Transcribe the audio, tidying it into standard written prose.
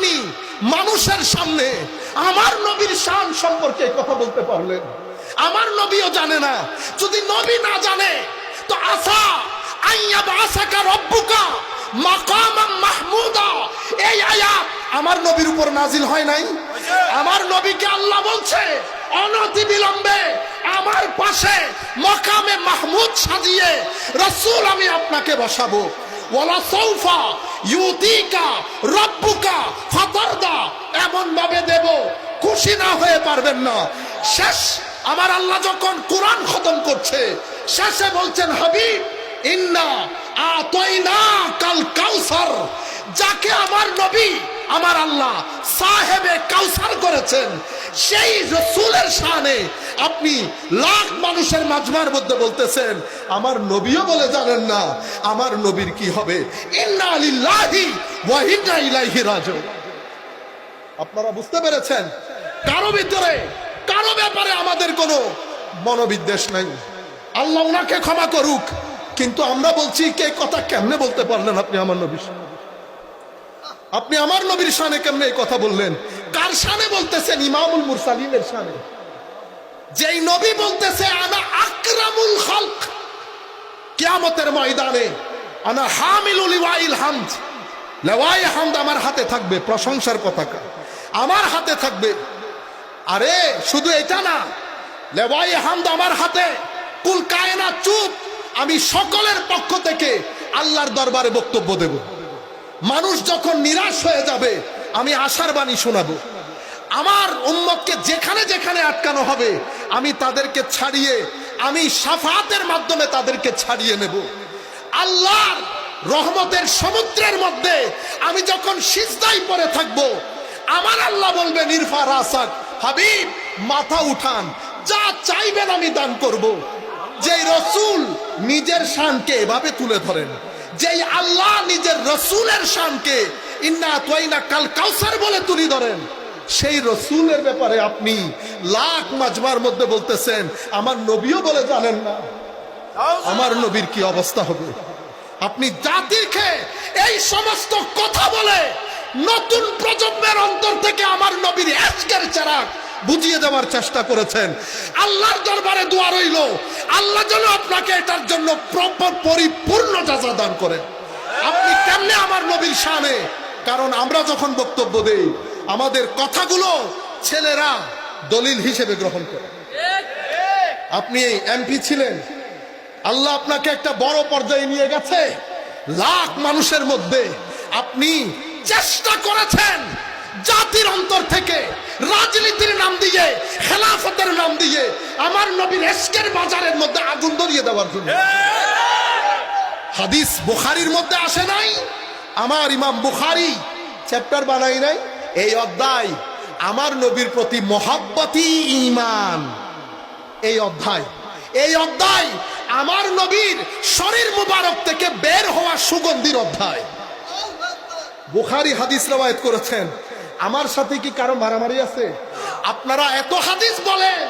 আপনি মানুষের সামনে আমার নবীর শান সম্পর্কে কথা বলতে পারলেন? আমার নবীও জানে না। যদি নবী না জানে তো আসা আইয়াব আসাকা রব্বুকা মাকামাম মাহমুদা, এই আয়াত আমার নবীর উপর নাজিল হয় নাই? আমার নবীকে আল্লাহ বলছে অনতি বিলম্বে আমার পাশে মাকামে মাহমুদ সাজিয়ে রাসূল আমি আপনাকে বসাবো। ওয়ালা সাউফা ইউতিকা রব্বুকা ফাতারদা, এমন ভাবে দেব খুশি না হয়ে পারবেন না। শেষ আমার আল্লাহ যখন কোরআন খতম করছে, শেষে বলছেন হাবিব ইন্না আতাইনা কাল কাউসার, যাকে আমার নবী আমার আল্লাহ সাহেবে কাউসার করেছেন, সেই রাসূলের শানে আপনি লাখ মানুষের মাজমার মধ্যে বলতেছেন আমার নবীও বলে জানেন না আমার নবীর কি হবে। ইন্না লিল্লাহি ওয়া ইন্না ইলাইহি রাজিউন। আপনারা বুঝতে পেরেছেন? কারো ভিতরে কারো ব্যাপারে আমাদের কোনো মনোবিদ্বেষ নাই। আল্লাহ ওনাকে ক্ষমা করুক, কিন্তু আমরা বলছি কে কথা কেমনে বলতে পারলেন আপনি আমার নবীর শানে? আপনি আমার নবীর শানে কেমনে এই কথা বললেন? কার শানে বলতেছেন? ইমামুল মুরসালিনের শানে। যেই নবী বলতেছে আনা আকরামুল খালক, কিয়ামতের ময়দানে আনা হামিলুল লিওয়াইল হামদ, লিওয়াই হামদ আমার হাতে থাকবে, প্রশংসার পতাকা আমার হাতে থাকবে। আরে শুধু এটা না, লিওয়াই হামদ আমার হাতে, কুল কায়নাত চুপ, আমি সকলের পক্ষ থেকে আল্লাহর দরবারে বক্তব্য দেব। মানুষ যখন নিরাশ হয়ে যাবে আমি আশার বাণী শোনাবো। আমার উম্মতকে যেখানে যেখানে আটকানো হবে আমি তাদেরকে ছাড়িয়ে, আমি শাফাতের মাধ্যমে তাদেরকে ছাড়িয়ে নেব। আল্লাহর রহমতের সমুদ্রের মধ্যে আমি যখন সিজদায় পড়ে থাকব, আমার আল্লাহ বলবেন ইরফা রাসাক, হাবিব মাথা উঠান, যা চাইবেন আমি দান করব। যেই রাসূল নিজের শানকে এভাবে তুলে ধরেন, যেই আল্লাহ নিজের রাসূলের শানকে ইন্না আতাইনা কাল কাউসার বলে তুলে ধরেন, সেই রাসূলের ব্যাপারে আপনি লাখ মাজমার মধ্যে বলতেছেন আমার নবীও বলে জানেন না আমার নবীর কি অবস্থা হবে। আপনি জাতিকে এই সমস্ত কথা বলে নতুন প্রজন্মের অন্তর থেকে আমার নবীর ইশকের চারাক বুঝিয়ে দেওয়ার চেষ্টা করেছেন। আল্লাহর দরবারে দোয়া রইল, আল্লাহ যেন আপনাকে এটার জন্য পরিপূর্ণ যাজা দান করেন। আপনি কেমনে আমার নবীর শানে? কারণ আমরা যখন বক্তব্য দেই আমাদের কথাগুলো ছেলেরা দলিল হিসেবে গ্রহণ করে। আপনি এমপি ছিলেন, আল্লাহ আপনাকে একটা বড় পর্যায়ে নিয়ে গেছে, লাখ মানুষের মধ্যে আপনি চেষ্টা করেছেন জাতির অন্তর থেকে রাজনীতির নাম দিয়ে, খেলাফতের নাম দিয়ে আমার নবীর ইশকের বাজারের মধ্যে আগুন ধরিয়ে দেওয়ার জন্য। হাদিস বুখারীর মধ্যে আসে নাই? আমার ইমাম বুখারী চ্যাপ্টার বানাই নাই, এই অধ্যায় আমার নবীর প্রতি মহাব্বতী ঈমান। এই অধ্যায় আমার নবীর শরীর মুবারক থেকে বের হওয়া সুগন্ধির অধ্যায়। বুখারী হাদিস রওয়ায়াত করেছেন। আমার সাথে কি কারো মারামারি আছে? আপনারা এত হাদিস বলেন,